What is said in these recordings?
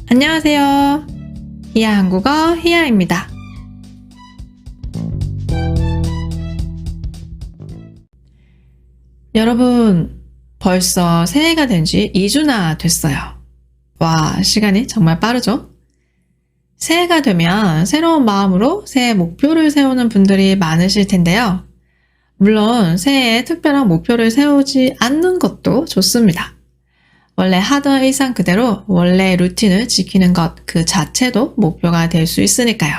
안녕하세요. 히야 한국어 히야입니다. 여러분, 벌써 새해가 된 지 2주나 됐어요. 와, 시간이 정말 빠르죠? 새해가 되면 새로운 마음으로 새해 목표를 세우는 분들이 많으실 텐데요. 물론 새해에 특별한 목표를 세우지 않는 것도 좋습니다. 원래 하던 일상 그대로 원래 루틴을 지키는 것 그 자체도 목표가 될 수 있으니까요.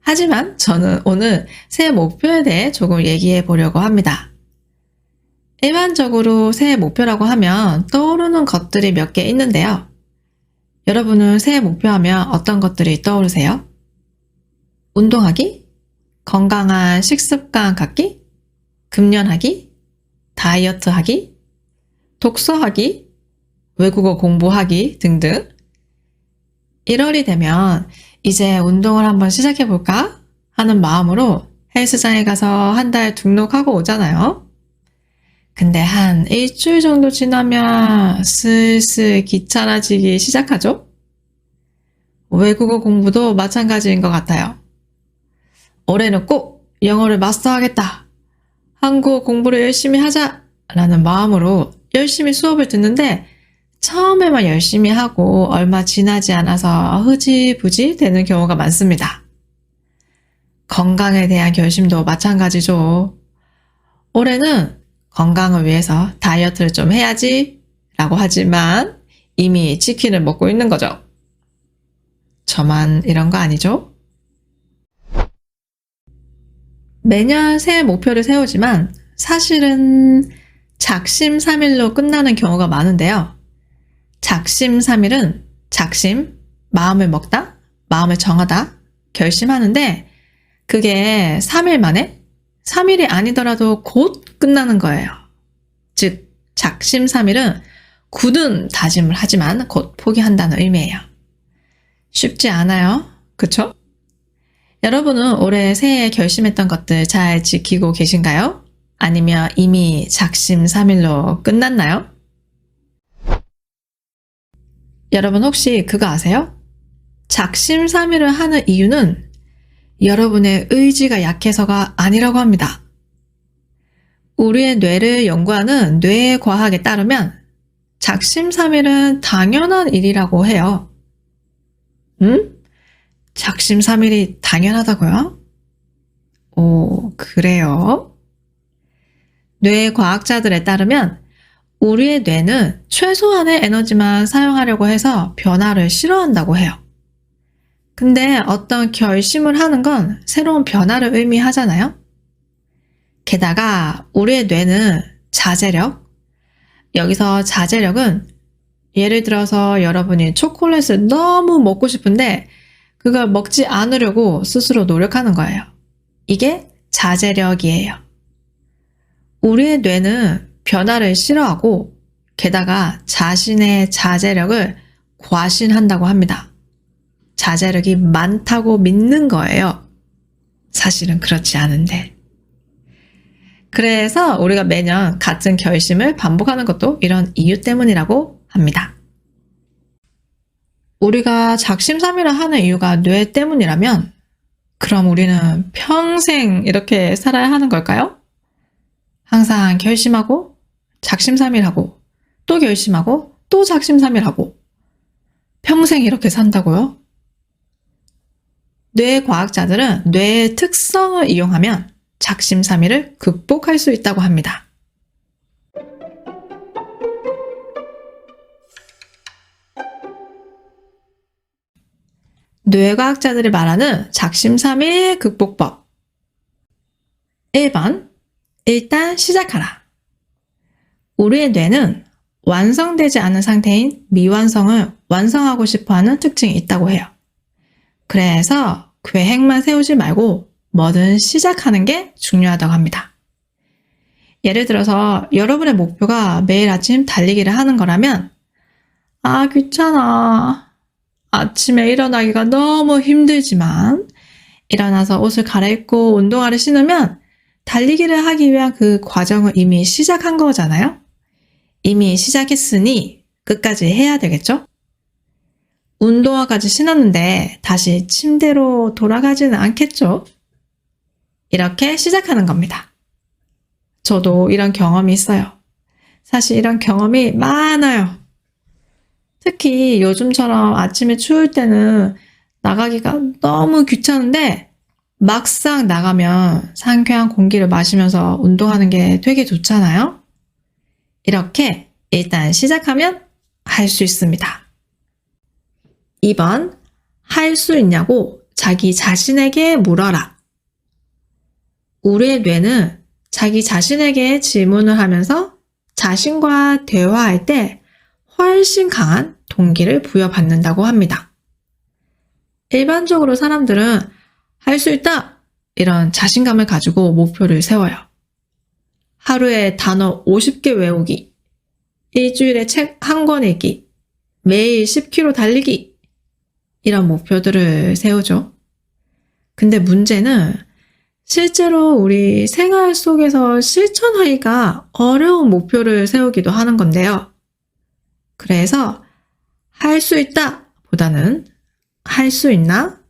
하지만 저는 오늘 새해 목표에 대해 조금 얘기해 보려고 합니다. 일반적으로 새해 목표라고 하면 떠오르는 것들이 몇 개 있는데요. 여러분은 새해 목표하면 어떤 것들이 떠오르세요? 운동하기? 건강한 식습관 갖기? 금연하기? 다이어트하기? 독서하기, 외국어 공부하기 등등. 1월이 되면 이제 운동을 한번 시작해볼까 하는 마음으로 헬스장에 가서 한 달 등록하고 오잖아요. 근데 한 일주일 정도 지나면 슬슬 귀찮아지기 시작하죠? 외국어 공부도 마찬가지인 것 같아요. 올해는 꼭 영어를 마스터하겠다. 한국어 공부를 열심히 하자 라는 마음으로 열심히 수업을 듣는데 처음에만 열심히 하고 얼마 지나지 않아서 흐지부지 되는 경우가 많습니다. 건강에 대한 결심도 마찬가지죠. 올해는 건강을 위해서 다이어트를 좀 해야지 라고 하지만 이미 치킨을 먹고 있는 거죠. 저만 이런 거 아니죠? 매년 새해 목표를 세우지만 사실은 작심삼일로 끝나는 경우가 많은데요. 작심삼일은 작심, 마음을 먹다, 마음을 정하다, 결심하는데 그게 3일 만에 3일이 아니더라도 곧 끝나는 거예요. 즉 작심삼일은 굳은 다짐을 하지만 곧 포기한다는 의미예요. 쉽지 않아요. 그쵸? 여러분은 올해 새해에 결심했던 것들 잘 지키고 계신가요? 아니면 이미 작심삼일로 끝났나요? 여러분 혹시 그거 아세요? 작심삼일을 하는 이유는 여러분의 의지가 약해서가 아니라고 합니다. 우리의 뇌를 연구하는 뇌과학에 따르면 작심삼일은 당연한 일이라고 해요. 작심삼일이 당연하다고요? 오, 그래요? 뇌과학자들에 따르면 우리의 뇌는 최소한의 에너지만 사용하려고 해서 변화를 싫어한다고 해요. 근데 어떤 결심을 하는 건 새로운 변화를 의미하잖아요? 게다가 우리의 뇌는 자제력, 여기서 자제력은 예를 들어서 여러분이 초콜릿을 너무 먹고 싶은데 그걸 먹지 않으려고 스스로 노력하는 거예요. 이게 자제력이에요. 우리의 뇌는 변화를 싫어하고 게다가 자신의 자제력을 과신한다고 합니다. 자제력이 많다고 믿는 거예요. 사실은 그렇지 않은데. 그래서 우리가 매년 같은 결심을 반복하는 것도 이런 이유 때문이라고 합니다. 우리가 작심삼일을 하는 이유가 뇌 때문이라면 그럼 우리는 평생 이렇게 살아야 하는 걸까요? 항상 결심하고 작심삼일하고 또 결심하고 또 작심삼일하고 평생 이렇게 산다고요? 뇌과학자들은 뇌의 특성을 이용하면 작심삼일을 극복할 수 있다고 합니다. 뇌과학자들이 말하는 작심삼일 극복법 1번 일단 시작하라. 우리의 뇌는 완성되지 않은 상태인 미완성을 완성하고 싶어하는 특징이 있다고 해요. 그래서 계획만 세우지 말고 뭐든 시작하는 게 중요하다고 합니다. 예를 들어서 여러분의 목표가 매일 아침 달리기를 하는 거라면 귀찮아. 아침에 일어나기가 너무 힘들지만 일어나서 옷을 갈아입고 운동화를 신으면 달리기를 하기 위한 그 과정을 이미 시작한 거잖아요? 이미 시작했으니 끝까지 해야 되겠죠? 운동화까지 신었는데 다시 침대로 돌아가지는 않겠죠? 이렇게 시작하는 겁니다. 저도 이런 경험이 있어요. 사실 이런 경험이 많아요. 특히 요즘처럼 아침에 추울 때는 나가기가 너무 귀찮은데 막상 나가면 상쾌한 공기를 마시면서 운동하는 게 되게 좋잖아요? 이렇게 일단 시작하면 할 수 있습니다. 2번, 할 수 있냐고 자기 자신에게 물어라. 우리의 뇌는 자기 자신에게 질문을 하면서 자신과 대화할 때 훨씬 강한 동기를 부여받는다고 합니다. 일반적으로 사람들은 할 수 있다! 이런 자신감을 가지고 목표를 세워요. 하루에 단어 50개 외우기, 일주일에 책 한 권 읽기, 매일 10km 달리기, 이런 목표들을 세우죠. 근데 문제는 실제로 우리 생활 속에서 실천하기가 어려운 목표를 세우기도 하는 건데요. 그래서 할 수 있다 보다는 할 수 있나?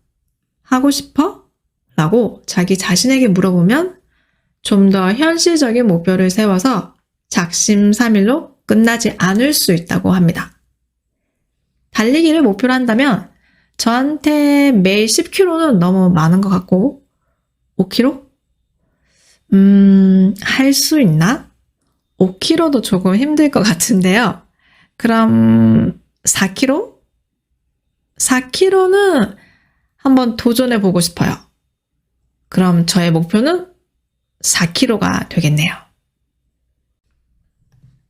하고 싶어? 라고 자기 자신에게 물어보면 좀 더 현실적인 목표를 세워서 작심삼일로 끝나지 않을 수 있다고 합니다. 달리기를 목표로 한다면 저한테 매일 10km는 너무 많은 것 같고 5km? 할 수 있나? 5km도 조금 힘들 것 같은데요. 그럼 4km? 4km는 한번 도전해 보고 싶어요. 그럼 저의 목표는 4km가 되겠네요.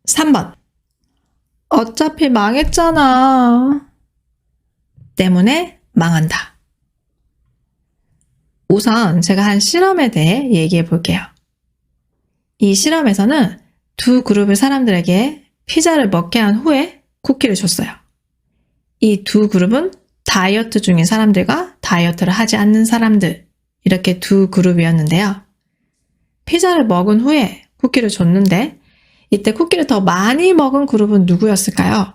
3번. 어차피 망했잖아. 때문에 망한다. 우선 제가 한 실험에 대해 얘기해 볼게요. 이 실험에서는 두 그룹의 사람들에게 피자를 먹게 한 후에 쿠키를 줬어요. 이 두 그룹은 다이어트 중인 사람들과 다이어트를 하지 않는 사람들, 이렇게 두 그룹이었는데요. 피자를 먹은 후에 쿠키를 줬는데 이때 쿠키를 더 많이 먹은 그룹은 누구였을까요?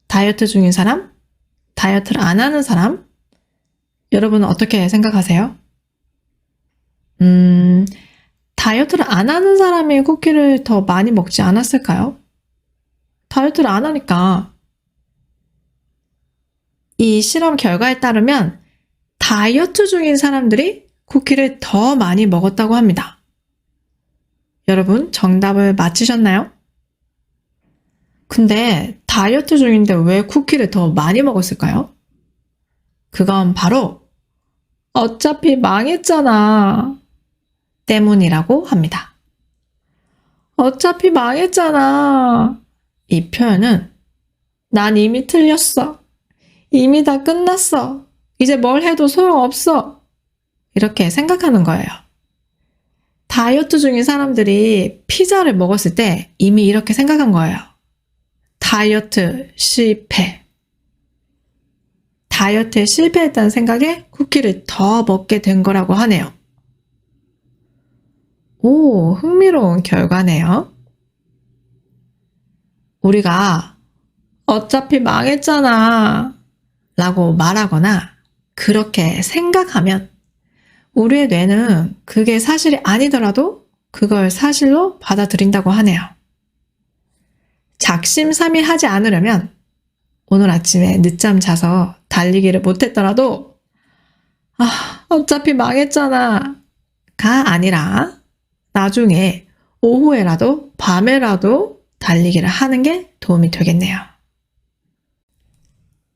다이어트 중인 사람? 다이어트를 안 하는 사람? 여러분은 어떻게 생각하세요? 다이어트를 안 하는 사람이 쿠키를 더 많이 먹지 않았을까요? 다이어트를 안 하니까. 이 실험 결과에 따르면 다이어트 중인 사람들이 쿠키를 더 많이 먹었다고 합니다. 여러분, 정답을 맞히셨나요? 근데 다이어트 중인데 왜 쿠키를 더 많이 먹었을까요? 그건 바로 어차피 망했잖아 때문이라고 합니다. 어차피 망했잖아. 이 표현은 난 이미 틀렸어. 이미 다 끝났어. 이제 뭘 해도 소용없어. 이렇게 생각하는 거예요. 다이어트 중인 사람들이 피자를 먹었을 때 이미 이렇게 생각한 거예요. 다이어트 실패. 다이어트에 실패했다는 생각에 쿠키를 더 먹게 된 거라고 하네요. 오, 흥미로운 결과네요. 우리가 어차피 망했잖아 라고 말하거나 그렇게 생각하면 우리의 뇌는 그게 사실이 아니더라도 그걸 사실로 받아들인다고 하네요. 작심삼일하지 않으려면 오늘 아침에 늦잠 자서 달리기를 못했더라도 어차피 망했잖아 가 아니라 나중에 오후에라도 밤에라도 달리기를 하는 게 도움이 되겠네요.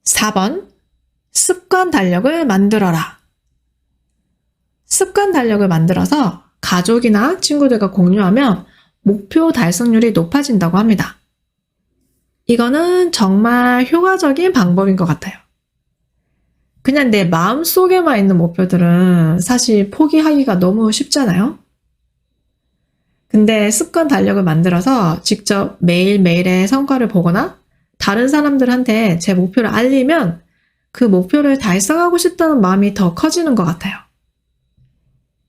4번. 습관 달력을 만들어라. 습관 달력을 만들어서 가족이나 친구들과 공유하면 목표 달성률이 높아진다고 합니다. 이거는 정말 효과적인 방법인 것 같아요. 그냥 내 마음속에만 있는 목표들은 사실 포기하기가 너무 쉽잖아요. 근데 습관 달력을 만들어서 직접 매일매일의 성과를 보거나 다른 사람들한테 제 목표를 알리면 그 목표를 달성하고 싶다는 마음이 더 커지는 것 같아요.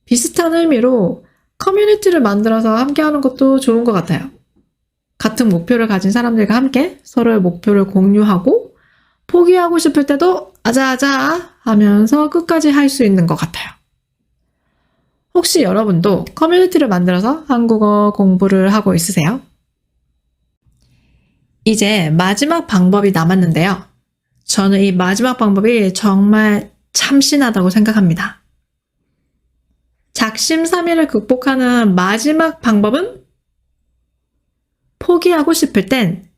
비슷한 의미로 커뮤니티를 만들어서 함께하는 것도 좋은 것 같아요. 같은 목표를 가진 사람들과 함께 서로의 목표를 공유하고 포기하고 싶을 때도 아자아자 하면서 끝까지 할 수 있는 것 같아요. 혹시 여러분도 커뮤니티를 만들어서 한국어 공부를 하고 있으세요? 이제 마지막 방법이 남았는데요. 저는 이 마지막 방법이 정말 참신하다고 생각합니다. 작심삼일을 극복하는 마지막 방법은 포기하고 싶을 땐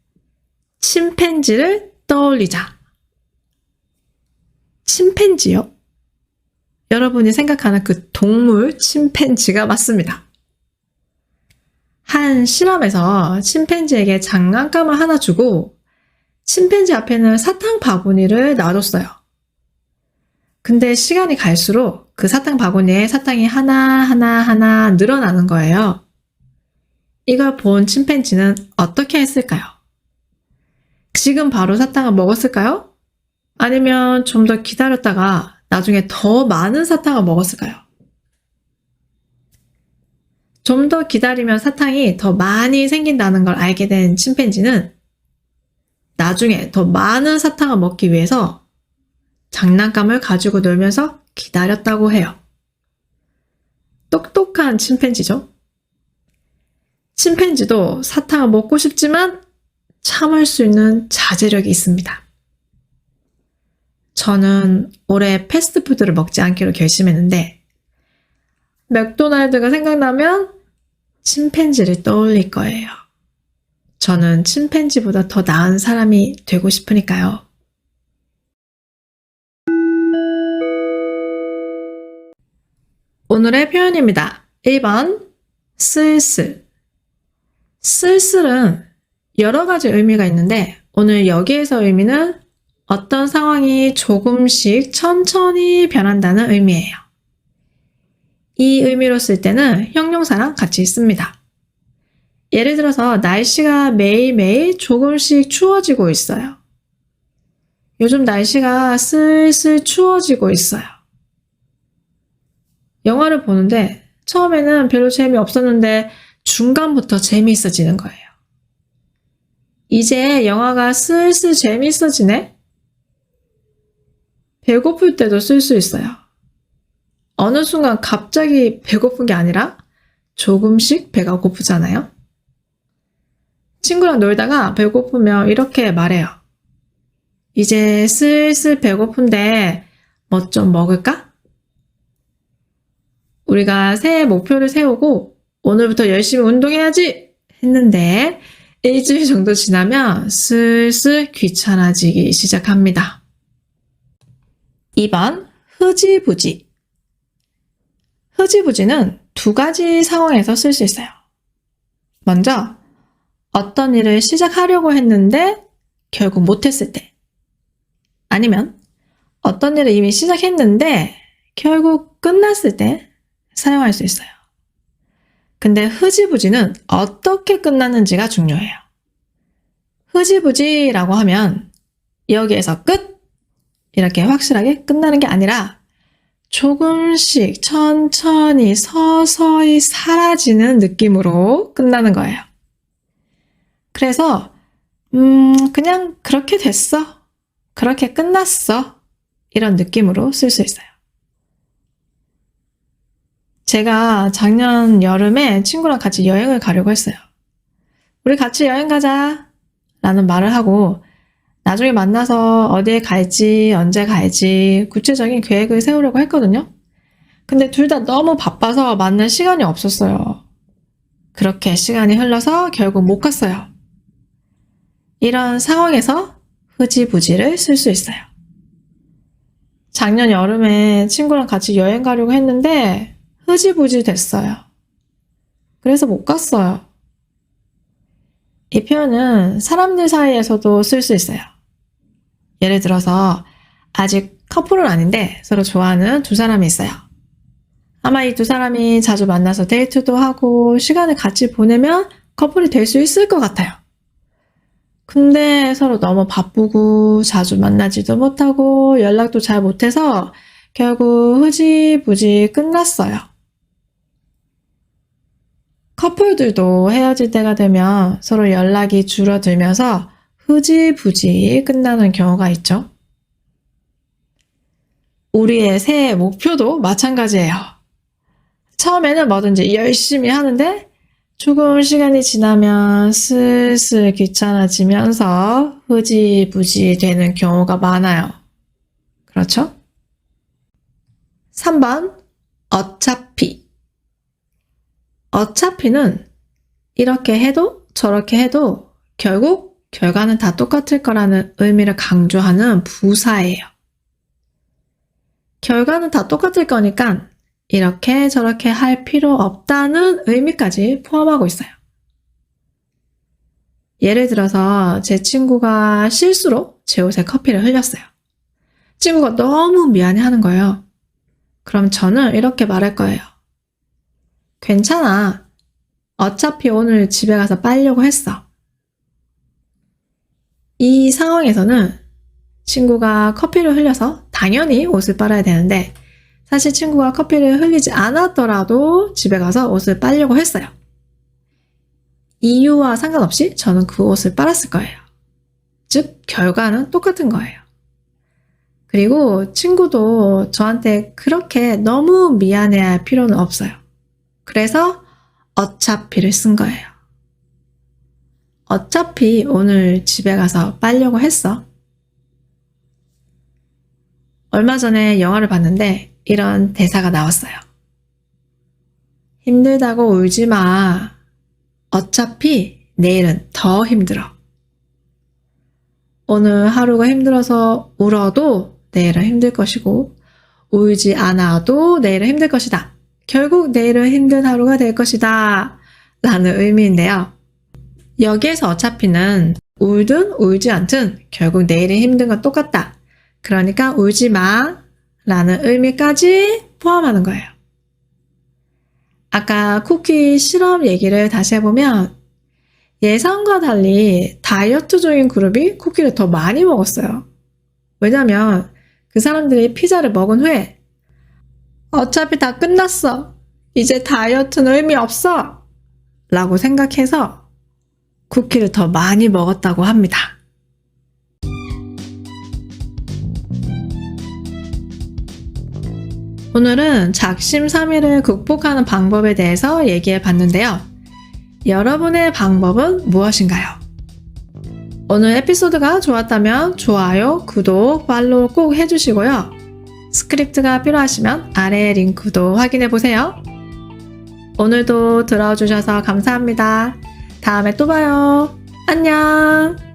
침팬지를 떠올리자. 침팬지요? 여러분이 생각하는 그 동물 침팬지가 맞습니다. 한 실험에서 침팬지에게 장난감을 하나 주고 침팬지 앞에는 사탕 바구니를 놔뒀어요. 근데 시간이 갈수록 그 사탕 바구니에 사탕이 하나 늘어나는 거예요. 이걸 본 침팬지는 어떻게 했을까요? 지금 바로 사탕을 먹었을까요? 아니면 좀 더 기다렸다가 나중에 더 많은 사탕을 먹었을까요? 좀 더 기다리면 사탕이 더 많이 생긴다는 걸 알게 된 침팬지는 나중에 더 많은 사탕을 먹기 위해서 장난감을 가지고 놀면서 기다렸다고 해요. 똑똑한 침팬지죠? 침팬지도 사탕을 먹고 싶지만 참을 수 있는 자제력이 있습니다. 저는 올해 패스트푸드를 먹지 않기로 결심했는데 맥도날드가 생각나면 침팬지를 떠올릴 거예요. 저는 침팬지보다 더 나은 사람이 되고 싶으니까요. 오늘의 표현입니다. 1번 쓸쓸. 쓸쓸은 여러 가지 의미가 있는데 오늘 여기에서 의미는 어떤 상황이 조금씩 천천히 변한다는 의미예요. 이 의미로 쓸 때는 형용사랑 같이 씁니다. 예를 들어서 날씨가 매일매일 조금씩 추워지고 있어요. 요즘 날씨가 슬슬 추워지고 있어요. 영화를 보는데 처음에는 별로 재미없었는데 중간부터 재미있어지는 거예요. 이제 영화가 슬슬 재미있어지네? 배고플 때도 쓸 수 있어요. 어느 순간 갑자기 배고픈 게 아니라 조금씩 배가 고프잖아요. 친구랑 놀다가 배고프면 이렇게 말해요. 이제 슬슬 배고픈데 뭐 좀 먹을까? 우리가 새해 목표를 세우고 오늘부터 열심히 운동해야지 했는데 일주일 정도 지나면 슬슬 귀찮아지기 시작합니다. 2번 흐지부지. 흐지부지는 두 가지 상황에서 쓸 수 있어요. 먼저 어떤 일을 시작하려고 했는데 결국 못했을 때, 아니면 어떤 일을 이미 시작했는데 결국 끝났을 때 사용할 수 있어요. 근데 흐지부지는 어떻게 끝났는지가 중요해요. 흐지부지라고 하면 여기에서 끝! 이렇게 확실하게 끝나는 게 아니라 조금씩 천천히 서서히 사라지는 느낌으로 끝나는 거예요. 그래서 그냥 그렇게 됐어. 그렇게 끝났어. 이런 느낌으로 쓸 수 있어요. 제가 작년 여름에 친구랑 같이 여행을 가려고 했어요. 우리 같이 여행 가자 라는 말을 하고 나중에 만나서 어디에 갈지 언제 갈지 구체적인 계획을 세우려고 했거든요. 근데 둘 다 너무 바빠서 만날 시간이 없었어요. 그렇게 시간이 흘러서 결국 못 갔어요. 이런 상황에서 흐지부지를 쓸 수 있어요. 작년 여름에 친구랑 같이 여행 가려고 했는데 흐지부지 됐어요. 그래서 못 갔어요. 이 표현은 사람들 사이에서도 쓸 수 있어요. 예를 들어서 아직 커플은 아닌데 서로 좋아하는 두 사람이 있어요. 아마 이 두 사람이 자주 만나서 데이트도 하고 시간을 같이 보내면 커플이 될 수 있을 것 같아요. 근데 서로 너무 바쁘고 자주 만나지도 못하고 연락도 잘 못해서 결국 흐지부지 끝났어요. 커플들도 헤어질 때가 되면 서로 연락이 줄어들면서 흐지부지 끝나는 경우가 있죠. 우리의 새해 목표도 마찬가지예요. 처음에는 뭐든지 열심히 하는데 조금 시간이 지나면 슬슬 귀찮아지면서 흐지부지 되는 경우가 많아요. 그렇죠? 3번, 어차피. 어차피는 이렇게 해도 저렇게 해도 결국 결과는 다 똑같을 거라는 의미를 강조하는 부사예요. 결과는 다 똑같을 거니까 이렇게 저렇게 할 필요 없다는 의미까지 포함하고 있어요. 예를 들어서 제 친구가 실수로 제 옷에 커피를 흘렸어요. 친구가 너무 미안해하는 거예요. 그럼 저는 이렇게 말할 거예요. 괜찮아. 어차피 오늘 집에 가서 빨려고 했어. 이 상황에서는 친구가 커피를 흘려서 당연히 옷을 빨아야 되는데 사실 친구가 커피를 흘리지 않았더라도 집에 가서 옷을 빨려고 했어요. 이유와 상관없이 저는 그 옷을 빨았을 거예요. 즉, 결과는 똑같은 거예요. 그리고 친구도 저한테 그렇게 너무 미안해할 필요는 없어요. 그래서 어차피를 쓴 거예요. 어차피 오늘 집에 가서 빨려고 했어. 얼마 전에 영화를 봤는데 이런 대사가 나왔어요. 힘들다고 울지 마. 어차피 내일은 더 힘들어. 오늘 하루가 힘들어서 울어도 내일은 힘들 것이고 울지 않아도 내일은 힘들 것이다. 결국 내일은 힘든 하루가 될 것이다. 라는 의미인데요. 여기에서 어차피는 울든 울지 않든 결국 내일이 힘든 건 똑같다. 그러니까 울지 마 라는 의미까지 포함하는 거예요. 아까 쿠키 실험 얘기를 다시 해보면 예상과 달리 다이어트 중인 그룹이 쿠키를 더 많이 먹었어요. 왜냐면 그 사람들이 피자를 먹은 후에 어차피 다 끝났어. 이제 다이어트는 의미 없어. 라고 생각해서 쿠키를 더 많이 먹었다고 합니다. 오늘은 작심삼일을 극복하는 방법에 대해서 얘기해 봤는데요. 여러분의 방법은 무엇인가요? 오늘 에피소드가 좋았다면 좋아요, 구독, 팔로우 꼭 해주시고요. 스크립트가 필요하시면 아래 링크도 확인해 보세요. 오늘도 들어주셔서 감사합니다. 다음에 또 봐요. 안녕!